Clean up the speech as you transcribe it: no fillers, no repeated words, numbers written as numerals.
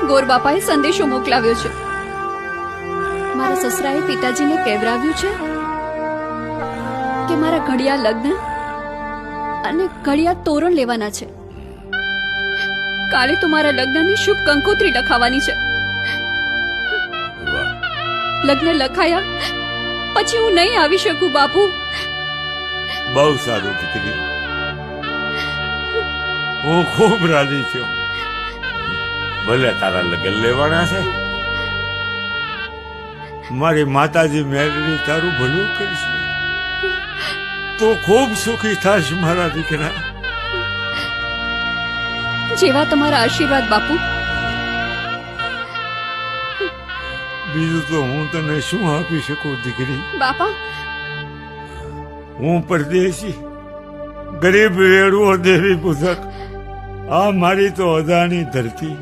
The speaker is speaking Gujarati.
ગોર બાપાએ સંદેશો મોકલાવ્યો છે. મારા સસરાએ પિતાજીને કહેવરાવ્યું છે કે મારા ઘડિયા લગ્ન અને ઘડિયા તોરણ લેવાના છે. કાલે તો મારા લગ્નની શુભ કંકોત્રી લખાવાની છે. લગ્ન લખાયા પછી હું નહીં આવી શકું બાપુ. બહુ સારું દીકરી, હું ખૂબ રાજી છું. ભલે તારા લગ્ન લેવાના છે, મારી માતાજી મેળવી તારું ભલું કરશે. તો ખૂબ સુખી થાશ મારા દીકરા. જેવા તમારા આશીર્વાદ બાપુ. બીજું તો હું તને શું આપી શકું દીકરી? બાપા, હું પરદેશી, ગરીબ વેડવો દેવી પૂજક. આ મારી તો અદાણી ધરતી.